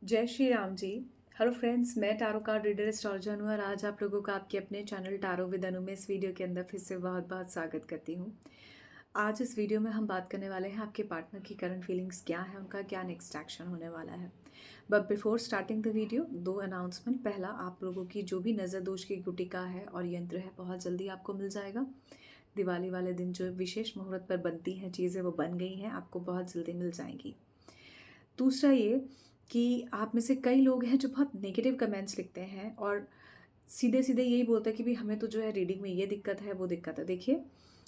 जय Shri Ram ji. Hello friends, मैं tarot card reader astrologer हूँ और आज आप लोगों का आपके अपने चैनल टैरो विद अनु में इस वीडियो के अंदर फिर से बहुत बहुत स्वागत करती हूँ। आज इस वीडियो में हम बात करने वाले हैं आपके पार्टनर की करंट फीलिंग्स क्या है, उनका क्या नेक्स्ट एक्शन होने वाला है। But before starting the video, दो अनाउंसमेंट। पहला, आप लोगों की जो भी नज़र दोष की गुटिका है और यंत्र है बहुत जल्दी आपको मिल जाएगा। दिवाली वाले दिन जो विशेष मुहूर्त पर बनती हैं चीज़ें वो बन गई हैं, आपको बहुत जल्दी मिल जाएंगी। दूसरा ये कि आप में से कई लोग हैं जो बहुत नेगेटिव कमेंट्स लिखते हैं और सीधे सीधे यही बोलते हैं कि भाई हमें तो जो है रीडिंग में ये दिक्कत है वो दिक्कत है। देखिए,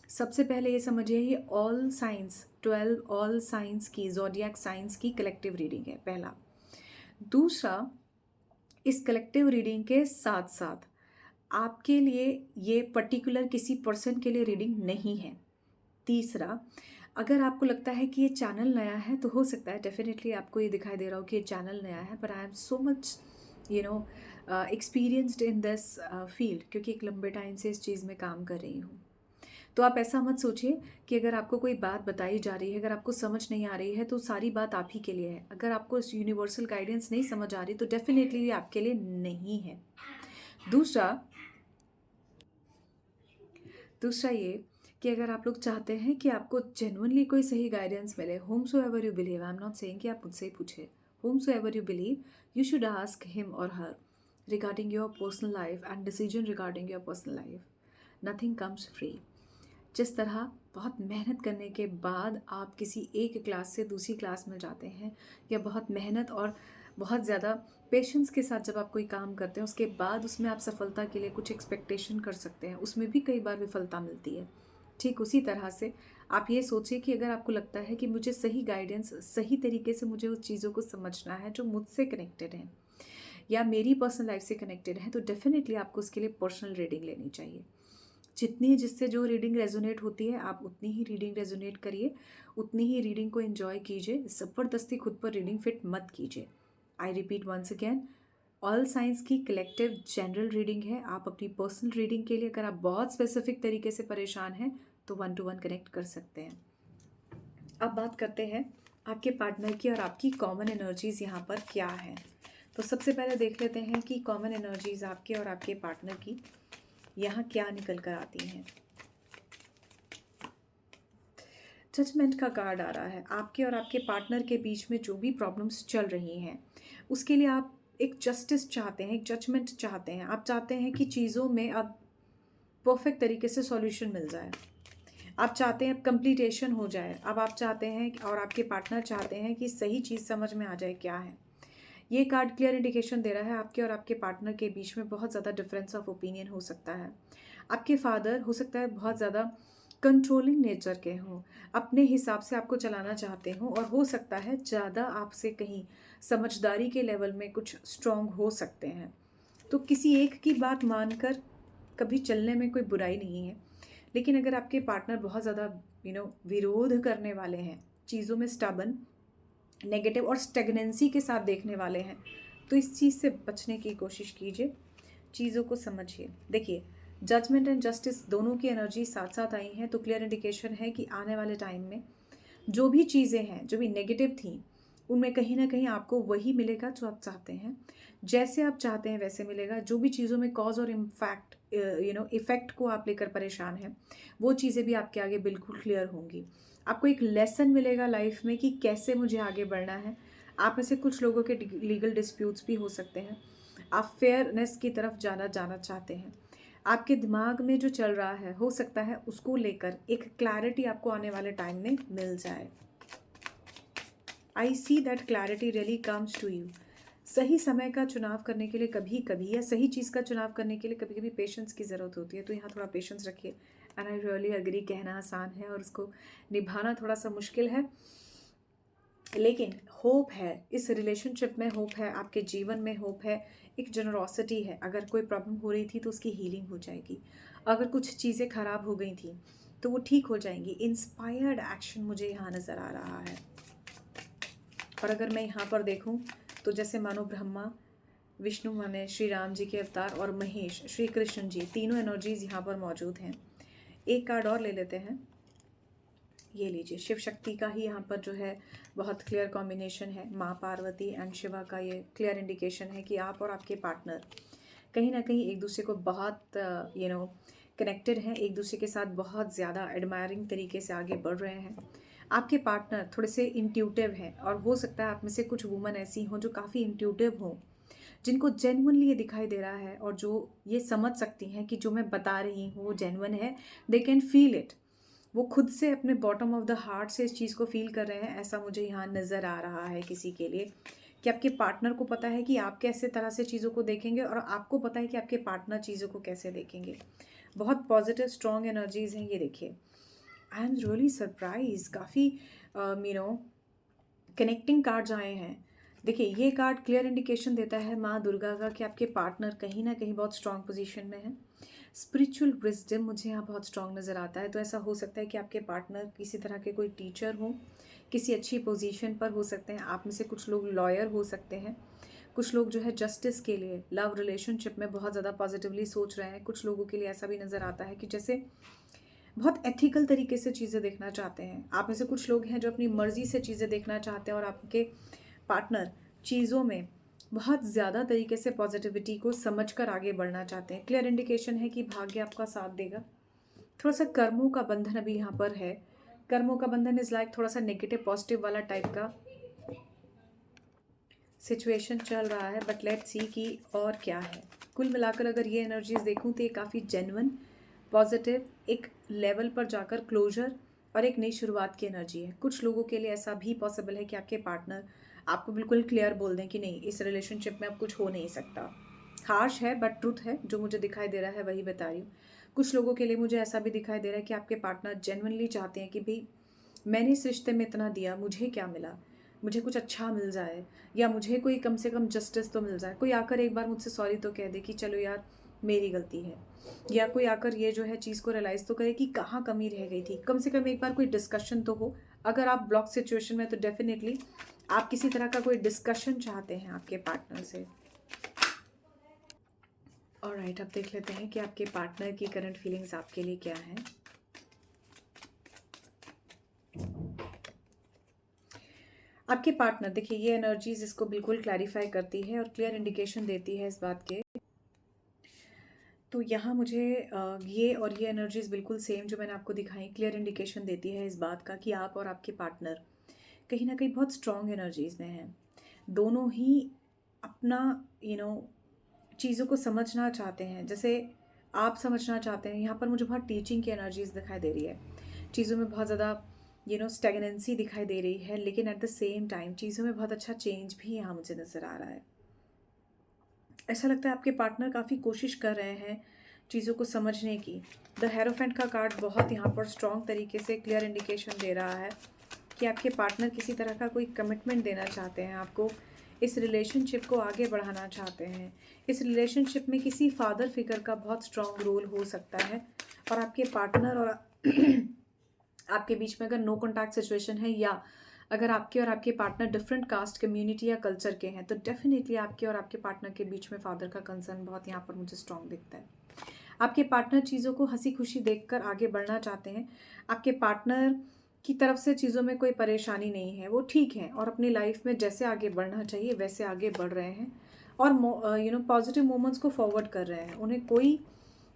सबसे पहले ये समझिए, ये ऑल साइंस 12 ऑल साइंस की ज़ोडिएक साइंस की कलेक्टिव रीडिंग है, पहला। दूसरा, इस कलेक्टिव रीडिंग के साथ साथ आपके लिए ये पर्टिकुलर किसी पर्सन के लिए रीडिंग नहीं है। तीसरा, अगर आपको लगता है कि ये चैनल नया है तो हो सकता है डेफिनेटली आपको ये दिखाई दे रहा हो कि ये चैनल नया है, पर I am so much you know experienced in this field, क्योंकि एक लंबे टाइम से इस चीज़ में काम कर रही हूँ। तो आप ऐसा मत सोचिए कि अगर आपको कोई बात बताई जा रही है, अगर आपको समझ नहीं आ रही है तो सारी बात आप ही के लिए है। अगर आपको इस यूनिवर्सल गाइडेंस नहीं समझ आ रही तो डेफिनेटली ये आपके लिए नहीं है। दूसरा दूसरा ये कि अगर आप लोग चाहते हैं कि आपको जेन्युइनली कोई सही गाइडेंस मिले, whomsoever you believe, I am not saying कि आप मुझसे ही पूछे, whomsoever you believe, you should ask him or her regarding your personal life and decision regarding your personal life. Nothing comes free. जिस तरह बहुत मेहनत करने के बाद आप किसी एक क्लास से दूसरी क्लास में जाते हैं, या बहुत मेहनत और बहुत ज़्यादा पेशेंस के साथ जब आप कोई काम करते हैं उसके बाद उसमें आप सफलता के लिए कुछ एक्सपेक्टेशन कर सकते हैं, उसमें भी कई बार विफलता मिलती है। ठीक उसी तरह से आप ये सोचिए कि अगर आपको लगता है कि मुझे सही गाइडेंस, सही तरीके से मुझे उस चीज़ों को समझना है जो मुझसे कनेक्टेड हैं या मेरी पर्सनल लाइफ से कनेक्टेड है, तो डेफिनेटली आपको उसके लिए पर्सनल रीडिंग लेनी चाहिए। जितनी जिससे जो रीडिंग रेजोनेट होती है आप उतनी ही रीडिंग रेजोनेट करिए, उतनी ही रीडिंग को एंजॉय कीजिए। ज़बरदस्ती खुद पर रीडिंग फिट मत कीजिए। I repeat once again, all science की कलेक्टिव जनरल रीडिंग है। आप अपनी पर्सनल रीडिंग के लिए अगर आप बहुत स्पेसिफिक तरीके से परेशान हैं तो 1 to 1 कनेक्ट कर सकते हैं। अब बात करते हैं आपके पार्टनर की और आपकी कॉमन एनर्जीज़ यहाँ पर क्या है। तो सबसे पहले देख लेते हैं कि कॉमन एनर्जीज़ आपके और आपके पार्टनर की यहाँ क्या निकल कर आती हैं। जजमेंट का कार्ड आ रहा है। आपके और आपके पार्टनर के बीच में जो भी प्रॉब्लम्स चल रही हैं उसके लिए आप एक जस्टिस चाहते हैं, एक जजमेंट चाहते हैं। आप चाहते हैं कि चीज़ों में अब परफेक्ट तरीके से सॉल्यूशन मिल जाए। आप चाहते हैं अब कंप्लीटेशन हो जाए। अब आप चाहते हैं और आपके पार्टनर चाहते हैं कि सही चीज़ समझ में आ जाए क्या है। ये कार्ड क्लियर इंडिकेशन दे रहा है आपके और आपके पार्टनर के बीच में बहुत ज़्यादा डिफरेंस ऑफ ओपिनियन हो सकता है। आपके फादर हो सकता है बहुत ज़्यादा कंट्रोलिंग नेचर के हों, अपने हिसाब से आपको चलाना चाहते हों, और हो सकता है ज़्यादा आपसे कहीं समझदारी के लेवल में कुछ स्ट्रॉन्ग हो सकते हैं। तो किसी एक की बात मानकर कभी चलने में कोई बुराई नहीं है। लेकिन अगर आपके पार्टनर बहुत ज़्यादा विरोध करने वाले हैं, चीज़ों में स्टबन, नेगेटिव और स्टेगनेंसी के साथ देखने वाले हैं, तो इस चीज़ से बचने की कोशिश कीजिए। चीज़ों को समझिए। देखिए, जजमेंट एंड जस्टिस दोनों की एनर्जी साथ साथ आई हैं, तो क्लियर इंडिकेशन है कि आने वाले टाइम में जो भी चीज़ें हैं जो भी नेगेटिव थी उनमें कहीं ना कहीं आपको वही मिलेगा जो आप चाहते हैं। जैसे आप चाहते हैं वैसे मिलेगा। जो भी चीज़ों में कॉज और इम्फैक्ट इफ़ेक्ट को आप लेकर परेशान हैं, वो चीज़ें भी आपके आगे बिल्कुल क्लियर होंगी। आपको एक लेसन मिलेगा लाइफ में कि कैसे मुझे आगे बढ़ना है। आप में से कुछ लोगों के लीगल डिस्प्यूट्स भी हो सकते हैं। आप फेयरनेस की तरफ जाना जाना चाहते हैं। आपके दिमाग में जो चल रहा है हो सकता है उसको लेकर एक क्लैरिटी आपको आने वाले टाइम में मिल जाए। I see that clarity really comes to you. सही समय का चुनाव करने के लिए कभी कभी, या सही चीज़ का चुनाव करने के लिए कभी कभी पेशेंस की ज़रूरत होती है, तो यहाँ थोड़ा पेशेंस रखिए। एंड आई रियली अग्री, कहना आसान है और उसको निभाना थोड़ा सा मुश्किल है, लेकिन होप है। इस रिलेशनशिप में होप है, आपके जीवन में होप है, एक जनरोसिटी है। अगर कोई प्रॉब्लम हो रही थी तो उसकी हीलिंग हो जाएगी। अगर कुछ चीज़ें खराब हो गई थी तो वो ठीक हो जाएंगी। इंस्पायर्ड एक्शन मुझे यहाँ नज़र आ रहा है। और अगर मैं यहाँ पर देखूँ तो जैसे मानो ब्रह्मा, विष्णु माने श्री राम जी के अवतार, और महेश श्री कृष्ण जी, तीनों एनर्जीज यहाँ पर मौजूद हैं। एक कार्ड और ले लेते हैं। ये लीजिए, शिव शक्ति का ही यहाँ पर जो है बहुत क्लियर कॉम्बिनेशन है। माँ पार्वती एंड शिवा का ये क्लियर इंडिकेशन है कि आप और आपके पार्टनर कहीं ना कहीं एक दूसरे को बहुत कनेक्टेड हैं, एक दूसरे के साथ बहुत ज़्यादा एडमायरिंग तरीके से आगे बढ़ रहे हैं। आपके पार्टनर थोड़े से इंट्यूटिव हैं, और हो सकता है आप में से कुछ वुमन ऐसी हों जो काफ़ी इंट्यूटिव हों, जिनको जेन्युइनली ये दिखाई दे रहा है और जो ये समझ सकती हैं कि जो मैं बता रही हूँ वो जेन्युइन है। They can feel it. वो खुद से अपने बॉटम ऑफ द हार्ट से इस चीज़ को फील कर रहे हैं। ऐसा मुझे यहाँ नज़र आ रहा है किसी के लिए, कि आपके पार्टनर को पता है कि आप कैसे तरह से चीज़ों को देखेंगे, और आपको पता है कि आपके पार्टनर चीज़ों को कैसे देखेंगे। बहुत पॉजिटिव स्ट्रॉन्ग एनर्जीज़ हैं ये। देखिए, आई एम रियली सरप्राइज, काफ़ी कनेक्टिंग कार्ड्स आए हैं। देखिए, ये कार्ड क्लियर इंडिकेशन देता है माँ दुर्गा का कि आपके पार्टनर कहीं ना कहीं बहुत स्ट्रॉन्ग पोजीशन में है। स्पिरिचुअल विजडम मुझे यहाँ बहुत स्ट्रॉन्ग नज़र आता है। तो ऐसा हो सकता है कि आपके पार्टनर किसी तरह के कोई टीचर हो, किसी अच्छी पोजीशन पर हो सकते हैं। आप में से कुछ लोग लॉयर हो सकते हैं। कुछ लोग जो है जस्टिस के लिए लव रिलेशनशिप में बहुत ज़्यादा पॉजिटिवली सोच रहे हैं। कुछ लोगों के लिए ऐसा भी नज़र आता है कि जैसे बहुत एथिकल तरीके से चीज़ें देखना चाहते हैं। आप में से कुछ लोग हैं जो अपनी मर्ज़ी से चीज़ें देखना चाहते हैं, और आपके पार्टनर चीज़ों में बहुत ज़्यादा तरीके से पॉजिटिविटी को समझकर आगे बढ़ना चाहते हैं। क्लियर इंडिकेशन है कि भाग्य आपका साथ देगा। थोड़ा सा कर्मों का बंधन अभी यहाँ पर है। कर्मों का बंधन इज़ लाइक थोड़ा सा नेगेटिव पॉजिटिव वाला टाइप का सिचुएशन चल रहा है, बट लेट्स सी कि और क्या है। कुल मिलाकर अगर ये एनर्जीज देखूं तो ये काफ़ी जेन्युइन, पॉजिटिव, एक लेवल पर जाकर क्लोजर और एक नई शुरुआत की एनर्जी है। कुछ लोगों के लिए ऐसा भी पॉसिबल है कि आपके पार्टनर आपको बिल्कुल क्लियर बोल दें कि नहीं, इस रिलेशनशिप में अब कुछ हो नहीं सकता। हार्श है बट ट्रुथ है, जो मुझे दिखाई दे रहा है वही बता रही हूँ। कुछ लोगों के लिए मुझे ऐसा भी दिखाई दे रहा है कि आपके पार्टनर जेन्युइनली चाहते हैं कि भाई, मैंने इस रिश्ते में इतना दिया, मुझे क्या मिला, मुझे कुछ अच्छा मिल जाए, या मुझे कोई कम से कम जस्टिस तो मिल जाए। कोई आकर एक बार मुझसे सॉरी तो कह दे कि चलो यार मेरी गलती है, या कोई आकर ये जो है चीज़ को रियलाइज़ तो करे कि कहाँ कमी रह गई थी। कम से कम एक बार कोई डिस्कशन तो हो। अगर आप ब्लॉक सिचुएशन में, तो डेफिनेटली आप किसी तरह का कोई डिस्कशन चाहते हैं आपके पार्टनर से। ऑलराइट, अब देख लेते हैं कि आपके पार्टनर की करंट फीलिंग्स आपके लिए क्या हैं। आपके पार्टनर, देखिए ये एनर्जीज इसको बिल्कुल क्लैरिफाई करती है और क्लियर इंडिकेशन देती है इस बात के। तो यहाँ मुझे ये एनर्जीज बिल्कुल सेम जो मैंने आपको दिखाई, क्लियर इंडिकेशन देती है इस बात का कि आप और आपके पार्टनर कहीं ना कहीं बहुत स्ट्रॉन्ग एनर्जीज में हैं। दोनों ही अपना चीज़ों को समझना चाहते हैं, जैसे आप समझना चाहते हैं। यहाँ पर मुझे बहुत टीचिंग की एनर्जीज दिखाई दे रही है। चीज़ों में बहुत ज़्यादा स्टेगनेंसी दिखाई दे रही है, लेकिन एट द सेम टाइम चीज़ों में बहुत अच्छा चेंज भी यहाँ मुझे नज़र आ रहा है। ऐसा लगता है आपके पार्टनर काफ़ी कोशिश कर रहे हैं चीज़ों को समझने की। द हेरोफेंट का कार्ड बहुत यहाँ पर स्ट्रॉन्ग तरीके से क्लियर इंडिकेशन दे रहा है कि आपके पार्टनर किसी तरह का कोई कमिटमेंट देना चाहते हैं आपको, इस रिलेशनशिप को आगे बढ़ाना चाहते हैं। इस रिलेशनशिप में किसी फादर फिगर का बहुत स्ट्रॉन्ग रोल हो सकता है, और आपके पार्टनर और आपके बीच में अगर नो कॉन्टैक्ट सिचुएशन है, या अगर आपके और आपके पार्टनर डिफरेंट कास्ट, कम्युनिटी या कल्चर के हैं, तो डेफिनेटली आपके और आपके पार्टनर के बीच में फादर का कंसर्न बहुत यहाँ पर मुझे स्ट्रॉन्ग दिखता है। आपके पार्टनर चीज़ों को हंसी खुशी देखकर आगे बढ़ना चाहते हैं। आपके पार्टनर की तरफ से चीज़ों में कोई परेशानी नहीं है, वो ठीक है और अपनी लाइफ में जैसे आगे बढ़ना चाहिए वैसे आगे बढ़ रहे हैं, और पॉजिटिव मोमेंट्स को फॉरवर्ड कर रहे हैं। उन्हें कोई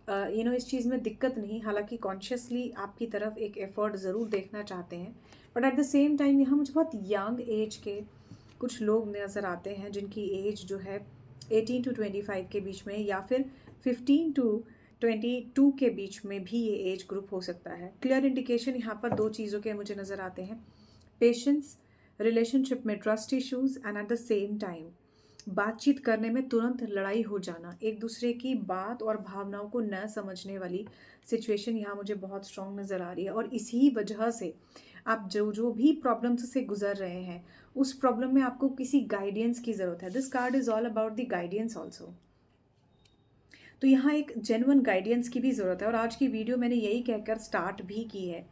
इस चीज़ में दिक्कत नहीं। हालांकि कॉन्शियसली आपकी तरफ एक एफर्ट ज़रूर देखना चाहते हैं, but at the same time यहाँ मुझे बहुत यंग एज के कुछ लोग नज़र आते हैं, जिनकी एज जो है 18 to 25 के बीच में, या फिर 15 to 22 के बीच में भी ये एज ग्रुप हो सकता है। क्लियर इंडिकेशन यहाँ पर दो चीज़ों के मुझे नज़र आते हैं: पेशेंस, रिलेशनशिप में trust issues, and at the same time बातचीत करने में तुरंत लड़ाई हो जाना, एक दूसरे की बात और भावनाओं को न समझने वाली सिचुएशन यहाँ मुझे बहुत स्ट्रॉन्ग नज़र आ रही है। और इसी वजह से आप जो जो भी प्रॉब्लम्स से गुजर रहे हैं, उस प्रॉब्लम में आपको किसी गाइडेंस की ज़रूरत है। This card is all about the guidance also. तो यहाँ एक जेन्युइन गाइडेंस की भी ज़रूरत है, और आज की वीडियो मैंने यही कहकर स्टार्ट भी की है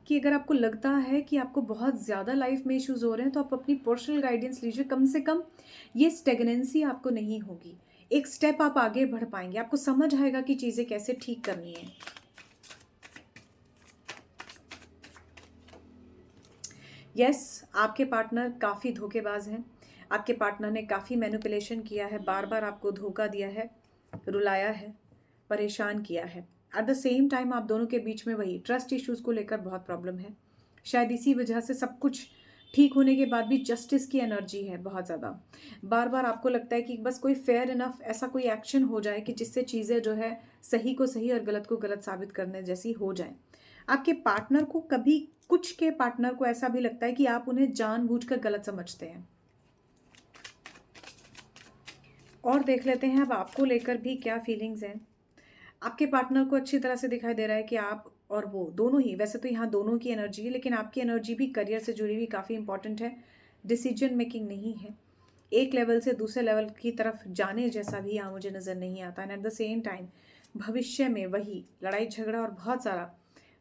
कि अगर आपको लगता है कि आपको बहुत ज़्यादा लाइफ में इश्यूज़ हो रहे हैं, तो आप अपनी पर्सनल गाइडेंस लीजिए। कम से कम ये स्टेगनेंसी आपको नहीं होगी, एक स्टेप आप आगे बढ़ पाएंगे, आपको समझ आएगा कि चीज़ें कैसे ठीक करनी है। यस, आपके पार्टनर काफ़ी धोखेबाज हैं। आपके पार्टनर ने काफ़ी मैनिपुलेशन किया है, बार-बार आपको धोखा दिया है, रुलाया है, परेशान किया है। एट द सेम टाइम आप दोनों के बीच में वही ट्रस्ट इश्यूज़ को लेकर बहुत प्रॉब्लम है। शायद इसी वजह से सब कुछ ठीक होने के बाद भी जस्टिस की एनर्जी है बहुत ज़्यादा। बार-बार आपको लगता है कि बस कोई फेयर इनफ ऐसा कोई एक्शन हो जाए कि जिससे चीज़ें जो है सही को सही और गलत को गलत साबित करने जैसी हो जाएँ। आपके पार्टनर को कभी कुछ के पार्टनर को ऐसा भी लगता है कि आप उन्हें जानबूझकर गलत समझते हैं। और देख लेते हैं अब आपको लेकर भी क्या फीलिंग्स हैं। आपके पार्टनर को अच्छी तरह से दिखाई दे रहा है कि आप और वो दोनों ही, वैसे तो यहाँ दोनों की एनर्जी है, लेकिन आपकी एनर्जी भी करियर से जुड़ी हुई काफ़ी इंपॉर्टेंट है। डिसीजन मेकिंग नहीं है। एक लेवल से दूसरे लेवल की तरफ जाने जैसा भी यहाँ मुझे नज़र नहीं आता। And at the same time भविष्य में वही लड़ाई झगड़ा और बहुत सारा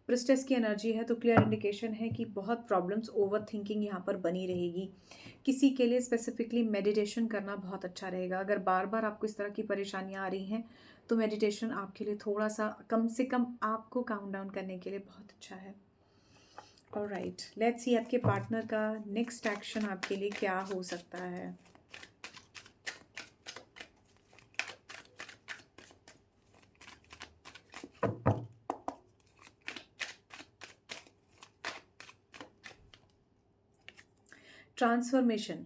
प्रिस्टेस की एनर्जी है, तो क्लियर इंडिकेशन है कि बहुत प्रॉब्लम्स, ओवर थिंकिंग यहाँ पर बनी रहेगी। किसी के लिए स्पेसिफिकली मेडिटेशन करना बहुत अच्छा रहेगा। अगर बार बार आपको इस तरह की परेशानियाँ आ रही हैं तो मेडिटेशन आपके लिए थोड़ा सा कम से कम आपको काम डाउन करने के लिए बहुत अच्छा है। ऑलराइट, लेट्स सी आपके पार्टनर का नेक्स्ट एक्शन आपके लिए क्या हो सकता है। ट्रांसफॉर्मेशन,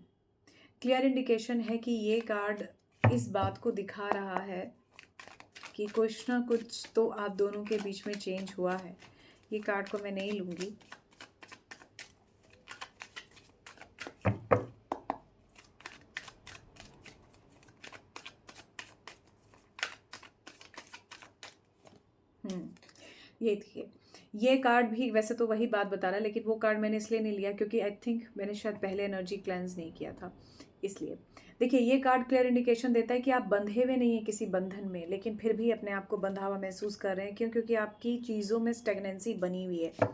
क्लियर इंडिकेशन है कि ये कार्ड इस बात को दिखा रहा है कि कुछ ना कुछ तो आप दोनों के बीच में चेंज हुआ है। ये कार्ड को मैं नहीं लूँगी। ये देखिए, ये कार्ड भी वैसे तो वही बात बता रहा है, लेकिन वो कार्ड मैंने इसलिए नहीं लिया क्योंकि आई थिंक मैंने शायद पहले एनर्जी क्लेंस नहीं किया था, इसलिए। देखिए, ये कार्ड क्लियर इंडिकेशन देता है कि आप बंधे हुए नहीं हैं किसी बंधन में, लेकिन फिर भी अपने आप को बंधा हुआ महसूस कर रहे हैं। क्यों? क्योंकि आपकी चीज़ों में स्टेगनेंसी बनी हुई है।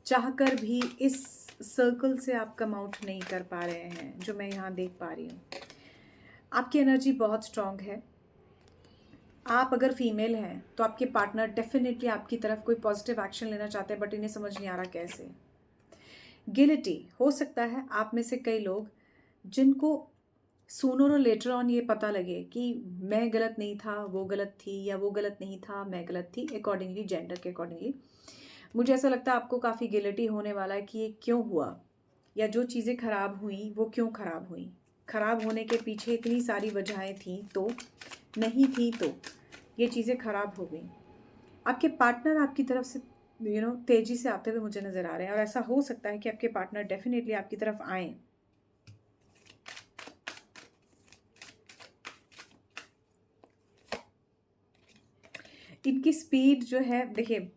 चाहकर भी इस सर्कल से आप कम आउट नहीं कर पा रहे हैं, जो मैं यहाँ देख पा रही हूँ। आपकी एनर्जी बहुत स्ट्रांग है। आप अगर फीमेल हैं तो आपके पार्टनर डेफिनेटली आपकी तरफ कोई पॉजिटिव एक्शन लेना चाहते हैं, बट इन्हें समझ नहीं आ रहा कैसे। गिल्टी, हो सकता है आप में से कई लोग जिनको सूनर और लेटर ऑन ये पता लगे कि मैं गलत नहीं था, वो गलत थी, या वो गलत नहीं था, मैं गलत थी, अकॉर्डिंगली जेंडर के अकॉर्डिंगली। मुझे ऐसा लगता है आपको काफ़ी गिल्टी होने वाला है कि ये क्यों हुआ, या जो चीज़ें खराब हुई वो क्यों खराब हुई। खराब होने के पीछे इतनी सारी वजहें थी तो नहीं थी, तो ये चीज़ें खराब हो गई। आपके पार्टनर आपकी तरफ से तेज़ी से आते हुए मुझे नज़र आ रहे हैं, और ऐसा हो सकता है कि आपके पार्टनर डेफिनेटली आपकी तरफ आएँ। इनकी स्पीड जो है, देखिए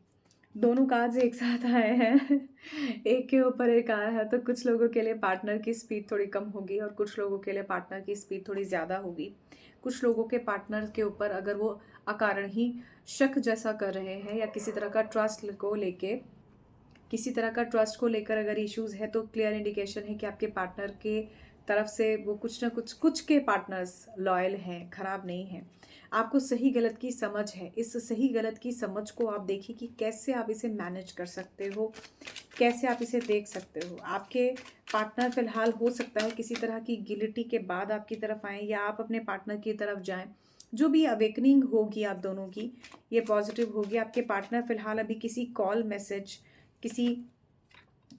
दोनों कार्ड्स एक साथ आए हैं एक के ऊपर एक आया है, तो कुछ लोगों के लिए पार्टनर की स्पीड थोड़ी कम होगी और कुछ लोगों के लिए पार्टनर की स्पीड थोड़ी ज़्यादा होगी। कुछ लोगों के पार्टनर के ऊपर अगर वो अकारण ही शक जैसा कर रहे हैं, या किसी तरह का ट्रस्ट को लेकर अगर इश्यूज़ है, तो क्लियर इंडिकेशन है कि आपके पार्टनर के तरफ से वो कुछ ना कुछ के पार्टनर्स लॉयल हैं, ख़राब नहीं हैं। आपको सही गलत की समझ है। इस सही गलत की समझ को आप देखिए कि कैसे आप इसे मैनेज कर सकते हो, कैसे आप इसे देख सकते हो। आपके पार्टनर फ़िलहाल हो सकता है किसी तरह की गिल्टी के बाद आपकी तरफ आएँ, या आप अपने पार्टनर की तरफ जाएँ। जो भी अवेकनिंग होगी आप दोनों की, ये पॉज़िटिव होगी। आपके पार्टनर फ़िलहाल अभी किसी कॉल, मैसेज, किसी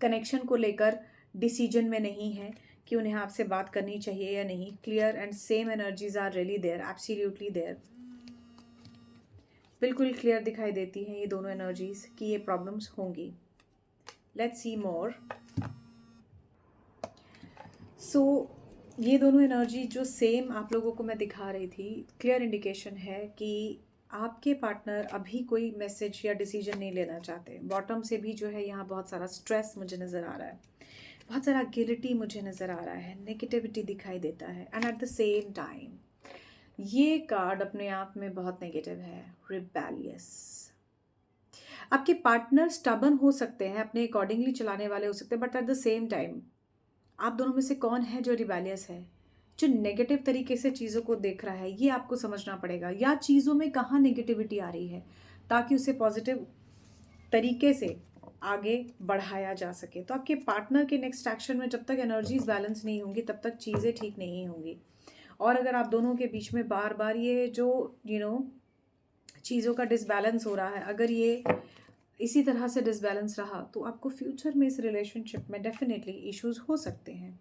कनेक्शन को लेकर डिसीजन में नहीं है कि उन्हें आपसे बात करनी चाहिए या नहीं। Clear and same energies are really there, absolutely there. बिल्कुल क्लियर दिखाई देती हैं ये दोनों एनर्जीज कि ये प्रॉब्लम्स होंगी। लेट्स सी मोर। सो ये दोनों एनर्जी जो सेम आप लोगों को मैं दिखा रही थी, क्लियर इंडिकेशन है कि आपके पार्टनर अभी कोई मैसेज या डिसीजन नहीं लेना चाहते। बॉटम से भी जो है यहाँ बहुत सारा स्ट्रेस मुझे नज़र आ रहा है, बहुत सारा गिल्टी मुझे नज़र आ रहा है, नेगेटिविटी दिखाई देता है। And at the same time ये कार्ड अपने आप में बहुत नेगेटिव है, रिबेलियस। आपके पार्टनर स्टबन हो सकते हैं, अपने अकॉर्डिंगली चलाने वाले हो सकते हैं, but at the same time आप दोनों में से कौन है जो रिबेलियस है, जो नेगेटिव तरीके से चीज़ों को देख रहा है। ये आपको समझना पड़ेगा, या चीज़ों में कहाँ नेगेटिविटी आ रही है, ताकि उसे पॉजिटिव तरीके से आगे बढ़ाया जा सके। तो आपके पार्टनर के नेक्स्ट एक्शन में जब तक एनर्जीज बैलेंस नहीं होंगी तब तक चीज़ें ठीक नहीं होंगी। और अगर आप दोनों के बीच में बार बार ये जो चीज़ों का डिसबैलेंस हो रहा है, अगर ये इसी तरह से डिसबैलेंस रहा तो आपको फ्यूचर में इस रिलेशनशिप में डेफिनेटली इश्यूज हो सकते हैं।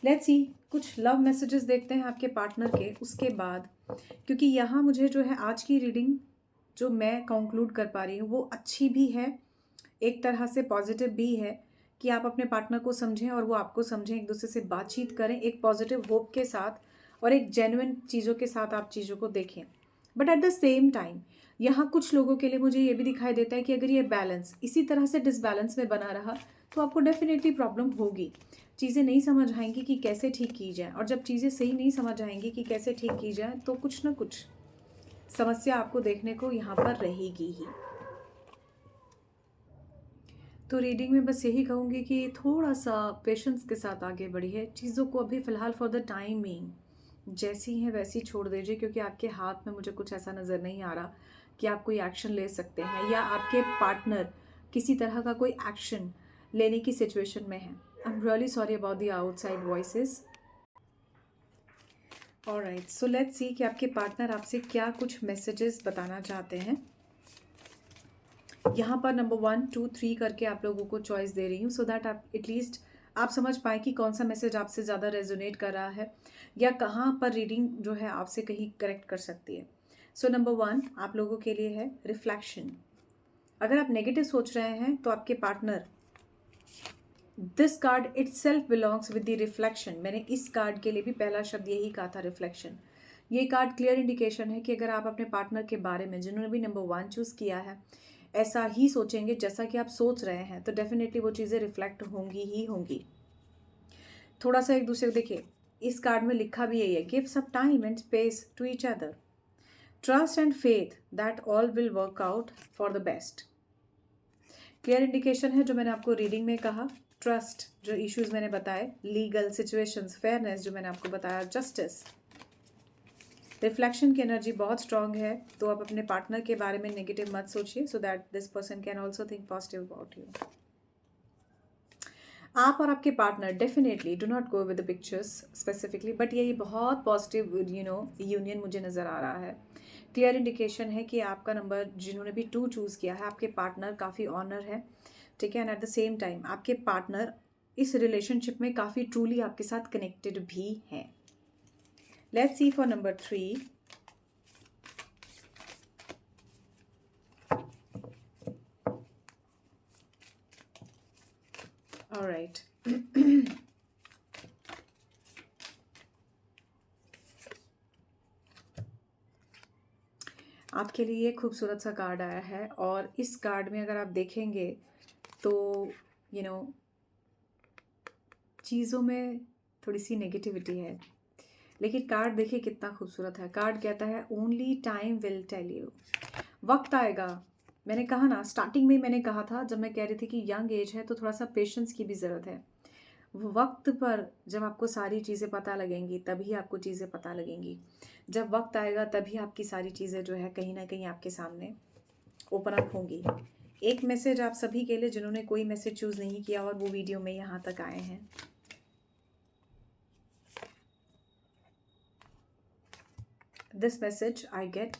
लेट्स सी कुछ लव मैसेजेस देखते हैं आपके पार्टनर के उसके बाद, क्योंकि यहाँ मुझे जो है आज की रीडिंग जो मैं कंक्लूड कर पा रही हूँ वो अच्छी भी है, एक तरह से पॉजिटिव भी है कि आप अपने पार्टनर को समझें और वो आपको समझें, एक दूसरे से बातचीत करें एक पॉजिटिव होप के साथ और एक जेन्युइन चीज़ों के साथ आप चीज़ों को देखें। But at the same time यहाँ कुछ लोगों के लिए मुझे ये भी दिखाई देता है कि अगर ये बैलेंस इसी तरह से डिसबैलेंस में बना रहा तो आपको डेफिनेटली प्रॉब्लम होगी, चीज़ें नहीं समझ आएंगी कि कैसे ठीक की जाए। और जब चीज़ें सही नहीं समझ आएंगी कि कैसे ठीक की जाए तो कुछ ना कुछ समस्या आपको देखने को यहाँ पर रहेगी ही। तो रीडिंग में बस यही कहूँगी कि थोड़ा सा पेशेंस के साथ आगे बढ़िए, चीज़ों को अभी फ़िलहाल फॉर द टाइमिंग जैसी हैं वैसी छोड़ दीजिए, क्योंकि आपके हाथ में मुझे कुछ ऐसा नज़र नहीं आ रहा कि आप कोई एक्शन ले सकते हैं या आपके पार्टनर किसी तरह का कोई एक्शन लेने की सिचुएशन में है। I am really sorry about the outside voices. Alright, so let's see कि आपके पार्टनर आपसे क्या कुछ मैसेजेस बताना चाहते हैं। यहाँ पर नंबर 1, 2, 3 करके आप लोगों को चॉइस दे रही हूँ सो दैट आप एटलीस्ट आप समझ पाएँ कि कौन सा मैसेज आपसे ज़्यादा रेजोनेट कर रहा है या कहाँ पर रीडिंग जो है आपसे कहीं करेक्ट कर सकती है। सो नंबर 1 आप लोगों के लिए है रिफ्लेक्शन। अगर आप नेगेटिव सोच रहे हैं तो आपके partner, this card it self belongs with the reflection. मैंने इस कार्ड के लिए भी पहला शब्द यही कहा था, रिफ्लेक्शन। ये कार्ड क्लियर इंडिकेशन है कि अगर आप अपने पार्टनर के बारे में जिन्होंने भी नंबर 1 चूज़ किया है ऐसा ही सोचेंगे जैसा कि आप सोच रहे हैं तो डेफिनेटली वो चीज़ें रिफ्लेक्ट होंगी ही होंगी। थोड़ा सा एक दूसरे को देखिए, इस कार्ड में लिखा भी यही है, give some time and space to each other, trust and faith that all will work out for the best. Clear indication है जो मैंने आपको रीडिंग में कहा, ट्रस्ट जो इश्यूज मैंने बताए, लीगल सिचुएशंस, फेयरनेस जो मैंने आपको बताया, जस्टिस। रिफ्लेक्शन की एनर्जी बहुत स्ट्रांग है, तो आप अपने पार्टनर के बारे में नेगेटिव मत सोचिए so that this person can also think positive about you. आप और आपके partner definitely do not go with the pictures specifically, but ये बहुत पॉजिटिव यूनियन मुझे नज़र आ रहा है। क्लियर इंडिकेशन है कि आपका नंबर जिन्होंने भी 2 चूज़ किया है आपके पार्टनर काफ़ी ऑनर है, ठीक है, and at the same time आपके पार्टनर इस रिलेशनशिप में काफ़ी ट्रूली आपके साथ कनेक्टेड भी हैं। Let's see for number 3. All right. आपके लिए खूबसूरत सा कार्ड आया है और इस कार्ड में अगर आप देखेंगे तो चीज़ों में थोड़ी सी नेगेटिविटी है, लेकिन कार्ड देखिए कितना खूबसूरत है। कार्ड कहता है only time will tell you, वक्त आएगा। मैंने कहा ना, स्टार्टिंग में मैंने कहा था जब मैं कह रही थी कि यंग एज है तो थोड़ा सा पेशेंस की भी ज़रूरत है। वक्त पर जब आपको सारी चीज़ें पता लगेंगी तभी आपको चीज़ें पता लगेंगी, जब वक्त आएगा तभी आपकी सारी चीज़ें जो है कहीं ना कहीं आपके सामने ओपन अप होंगी। एक मैसेज आप सभी के लिए जिन्होंने कोई मैसेज चूज़ नहीं किया और वो वीडियो में यहाँ तक आए हैं। This message I get,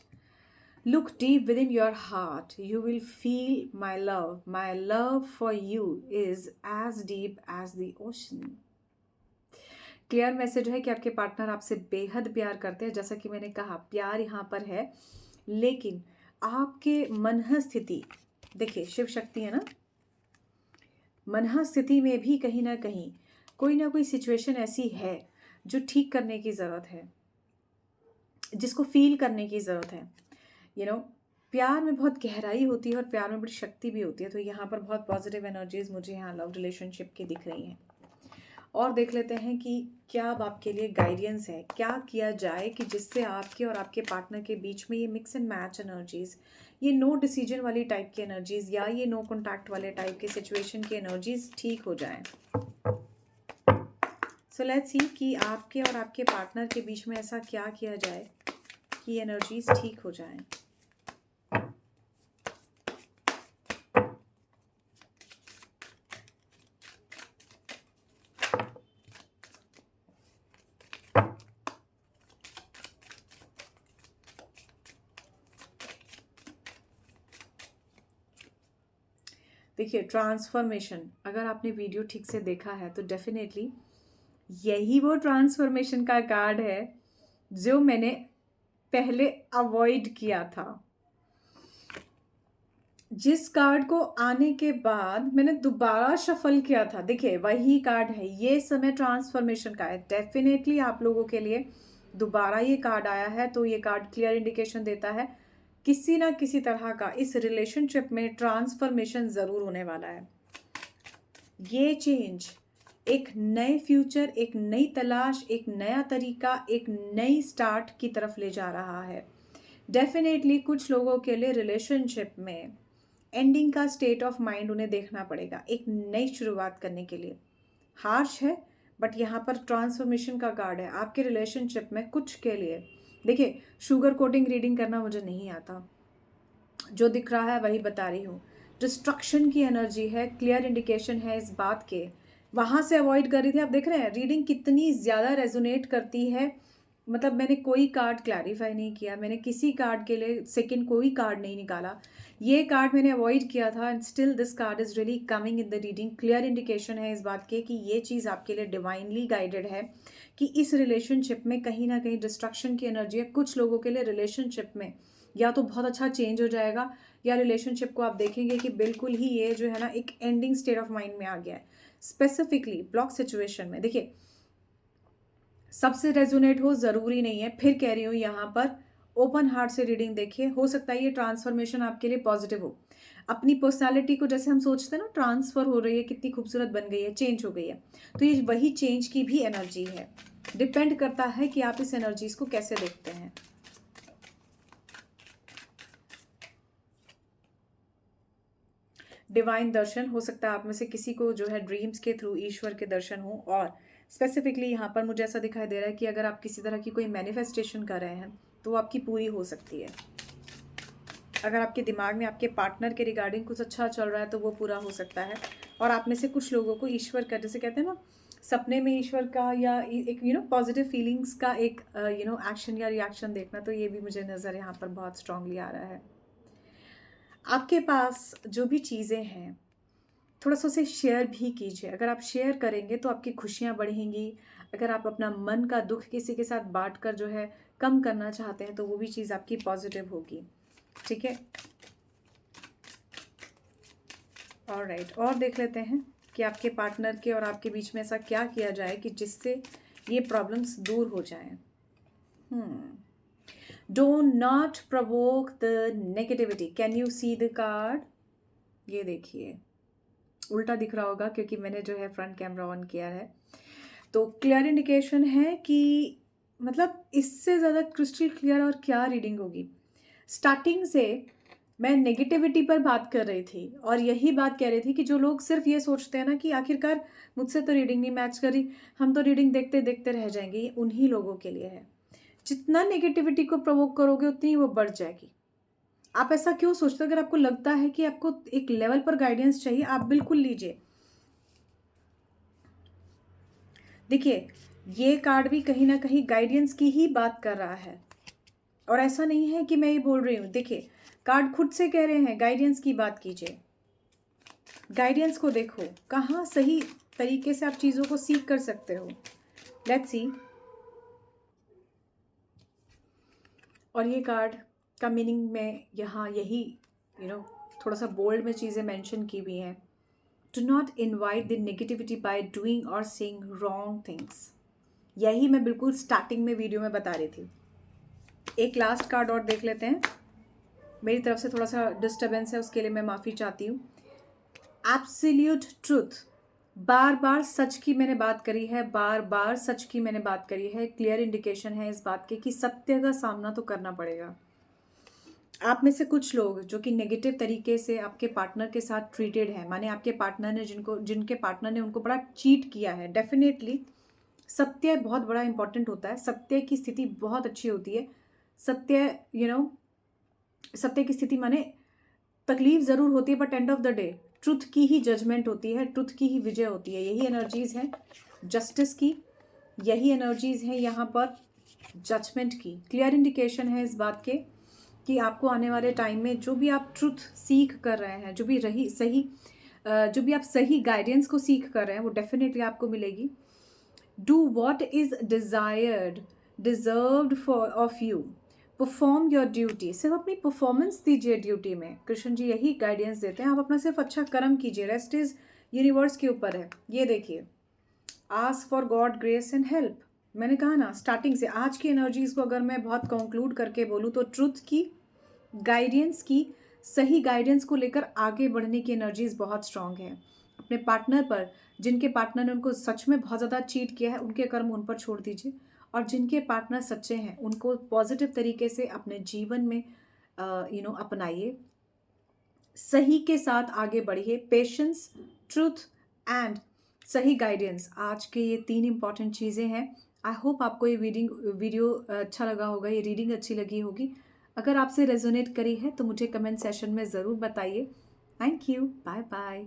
look deep within your heart, you will feel my love. My love for you is as deep as the ocean. Clear message है कि आपके पार्टनर आपसे बेहद प्यार करते हैं। जैसा कि मैंने कहा, प्यार यहाँ पर है, लेकिन आपके मनह स्थिति देखिए, शिव शक्ति है ना, मनह स्थिति में भी कहीं ना कोई सिचुएशन ऐसी है जो ठीक करने की ज़रूरत है, जिसको फील करने की ज़रूरत है। प्यार में बहुत गहराई होती है और प्यार में बड़ी शक्ति भी होती है। तो यहाँ पर बहुत पॉजिटिव एनर्जीज मुझे यहाँ लव रिलेशनशिप की दिख रही हैं। और देख लेते हैं कि क्या अब आपके लिए गाइडेंस है, क्या किया जाए कि जिससे आपके और आपके पार्टनर के बीच में ये मिक्स एंड मैच एनर्जीज, ये नो डिसीजन वाली टाइप की एनर्जीज या ये नो कॉन्टैक्ट वाले टाइप के सिचुएशन की एनर्जीज ठीक हो जाएं। सो लेट्स सी कि आपके और आपके पार्टनर के बीच में ऐसा क्या किया जाए कि एनर्जीज ठीक हो जाएं। देखिए ट्रांसफॉर्मेशन, अगर आपने वीडियो ठीक से देखा है तो डेफिनेटली यही वो ट्रांसफॉर्मेशन का कार्ड है जो मैंने पहले अवॉइड किया था। जिस कार्ड को आने के बाद मैंने दोबारा शफल किया था, देखिए वही कार्ड है, ये समय ट्रांसफॉर्मेशन का है। डेफिनेटली आप लोगों के लिए दोबारा ये कार्ड आया है, तो ये कार्ड क्लियर इंडिकेशन देता है किसी ना किसी तरह का इस रिलेशनशिप में ट्रांसफॉर्मेशन ज़रूर होने वाला है। ये चेंज एक नए फ्यूचर, एक नई तलाश, एक नया तरीका, एक नई स्टार्ट की तरफ ले जा रहा है। डेफिनेटली कुछ लोगों के लिए रिलेशनशिप में एंडिंग का स्टेट ऑफ माइंड उन्हें देखना पड़ेगा एक नई शुरुआत करने के लिए। हार्श है बट यहाँ पर ट्रांसफॉर्मेशन का कार्ड है आपके रिलेशनशिप में कुछ के लिए। देखिए शुगर कोटिंग रीडिंग करना मुझे नहीं आता, जो दिख रहा है वही बता रही हूँ। डिस्ट्रक्शन की एनर्जी है, क्लियर इंडिकेशन है इस बात के, वहाँ से अवॉइड कर रही थी। आप देख रहे हैं रीडिंग कितनी ज़्यादा रेजोनेट करती है। मतलब मैंने कोई कार्ड क्लैरिफाई नहीं किया, मैंने किसी कार्ड के लिए सेकंड कोई कार्ड नहीं निकाला, ये कार्ड मैंने अवॉइड किया था and still this card is really coming in the reading. Clear indication है इस बात के कि ये चीज़ आपके लिए डिवाइनली गाइडेड है कि इस रिलेशनशिप में कहीं ना कहीं डिस्ट्रक्शन की एनर्जी है। कुछ लोगों के लिए रिलेशनशिप में या तो बहुत अच्छा चेंज हो जाएगा या रिलेशनशिप को आप देखेंगे कि बिल्कुल ही ये जो है ना एक एंडिंग स्टेट ऑफ माइंड में आ गया है। स्पेसिफिकली ब्लॉक सिचुएशन में देखिए सबसे रेजोनेट हो ज़रूरी नहीं है, फिर कह रही हूँ यहाँ पर ओपन हार्ट से रीडिंग देखिए। हो सकता है ये ट्रांसफॉर्मेशन आपके लिए पॉजिटिव हो। अपनी पर्सनालिटी को जैसे हम सोचते हैं ना ट्रांसफ़र हो रही है, कितनी खूबसूरत बन गई है, चेंज हो गई है, तो ये वही चेंज की भी एनर्जी है। डिपेंड करता है कि आप इस एनर्जीज को कैसे देखते हैं। डिवाइन दर्शन हो सकता है आप में से किसी को जो है ड्रीम्स के थ्रू ईश्वर के दर्शन हो। और स्पेसिफिकली यहाँ पर मुझे ऐसा दिखाई दे रहा है कि अगर आप किसी तरह की कोई मैनिफेस्टेशन कर रहे हैं तो वो आपकी पूरी हो सकती है। अगर आपके दिमाग में आपके पार्टनर के रिगार्डिंग कुछ अच्छा चल रहा है तो वो पूरा हो सकता है। और आप में से कुछ लोगों को ईश्वर का, जैसे कहते हैं ना सपने में ईश्वर का या एक पॉजिटिव फीलिंग्स का एक एक्शन या रिएक्शन देखना, तो ये भी मुझे नज़र यहाँ पर बहुत स्ट्रांगली आ रहा है। आपके पास जो भी चीज़ें हैं थोड़ा सा उसे शेयर भी कीजिए। अगर आप शेयर करेंगे तो आपकी खुशियाँ बढ़ेंगी। अगर आप अपना मन का दुख किसी के साथ बांट कर जो है कम करना चाहते हैं तो वो भी चीज़ आपकी पॉजिटिव होगी। ठीक है, ऑलराइट, और देख लेते हैं कि आपके पार्टनर के और आपके बीच में ऐसा क्या किया जाए कि जिससे ये प्रॉब्लम्स दूर हो जाएं। Do not provoke the negativity. Can you see the card? ये देखिए उल्टा दिख रहा होगा क्योंकि मैंने जो है फ्रंट कैमरा ऑन किया है। तो क्लियर इंडिकेशन है कि मतलब इससे ज़्यादा क्रिस्टल क्लियर और क्या रीडिंग होगी। स्टार्टिंग से मैं नेगेटिविटी पर बात कर रही थी और यही बात कह रही थी कि जो लोग सिर्फ ये सोचते हैं ना कि आखिरकार मुझसे तो रीडिंग नहीं मैच करी, हम तो रीडिंग देखते देखते रह जाएंगे, ये उन्हीं लोगों के लिए है। जितना नेगेटिविटी को प्रोवोक करोगे उतनी वो बढ़ जाएगी। आप ऐसा क्यों सोचते हो? अगर आपको लगता है कि आपको एक लेवल पर गाइडेंस चाहिए, आप बिल्कुल लीजिए। देखिए ये कार्ड भी कहीं ना कहीं गाइडेंस की ही बात कर रहा है और ऐसा नहीं है कि मैं ये बोल रही हूँ। देखिए कार्ड खुद से कह रहे हैं गाइडेंस की बात कीजिए। गाइडेंस को देखो कहाँ सही तरीके से आप चीज़ों को सीख कर सकते हो। Let's see. और ये कार्ड का मीनिंग में यहाँ यही थोड़ा सा बोल्ड में चीज़ें मेंशन की भी हैं। Do not invite the negativity by doing और सेइंग रॉन्ग थिंग्स। यही मैं बिल्कुल स्टार्टिंग में वीडियो में बता रही थी। एक लास्ट कार्ड और देख लेते हैं। मेरी तरफ से थोड़ा सा डिस्टर्बेंस है, उसके लिए मैं माफ़ी चाहती हूँ। एब्सोल्यूट ट्रूथ, बार बार सच की मैंने बात करी है, बार बार सच की मैंने बात करी है। क्लियर इंडिकेशन है इस बात के कि सत्य का सामना तो करना पड़ेगा। आप में से कुछ लोग जो कि नेगेटिव तरीके से आपके पार्टनर के साथ ट्रीटेड है, माने आपके पार्टनर ने जिनके पार्टनर ने उनको बड़ा चीट किया है। डेफिनेटली सत्य बहुत बड़ा इंपॉर्टेंट होता है, सत्य की स्थिति बहुत अच्छी होती है। सत्य सत्य की स्थिति माने तकलीफ ज़रूर होती है but end of the day truth की ही जजमेंट होती है, ट्रुथ की ही विजय होती है। यही एनर्जीज़ हैं जस्टिस की, यही एनर्जीज़ हैं यहाँ पर जजमेंट की। क्लियर इंडिकेशन है इस बात के कि आपको आने वाले टाइम में जो भी आप ट्रुथ सीख कर रहे हैं, जो भी रही सही जो भी आप सही गाइडेंस को सीख कर रहे हैं वो डेफ़िनेटली आपको मिलेगी। Do what is desired, deserved for of you, perform your duty. सिर्फ़ अपनी परफ़ॉर्मेंस दीजिए ड्यूटी में। कृष्ण जी यही गाइडेंस देते हैं, आप अपना सिर्फ़ अच्छा कर्म कीजिए, रेस्ट इज़ यूनिवर्स के ऊपर है। ये देखिए, ask for God grace and help. मैंने कहा ना स्टार्टिंग से, आज की एनर्जीज़ को अगर मैं बहुत कंक्लूड करके बोलूँ तो ट्रुथ की, गाइडेंस की, सही गाइडेंस को लेकर आगे बढ़ने की एनर्जीज़ बहुत स्ट्रॉन्ग है। अपने पार्टनर पर, जिनके पार्टनर ने उनको सच में बहुत ज़्यादा चीट किया है, उनके कर्म उन पर छोड़ दीजिए, और जिनके पार्टनर सच्चे हैं उनको पॉजिटिव तरीके से अपने जीवन में अपनाइए, सही के साथ आगे बढ़िए। पेशेंस, ट्रुथ एंड सही गाइडेंस, आज के ये 3 इम्पॉर्टेंट चीज़ें हैं। आई होप आपको ये वीडियो अच्छा लगा होगा, ये रीडिंग अच्छी लगी होगी। अगर आपसे रेजोनेट करी है तो मुझे कमेंट सेशन में ज़रूर बताइए। Thank you, bye bye.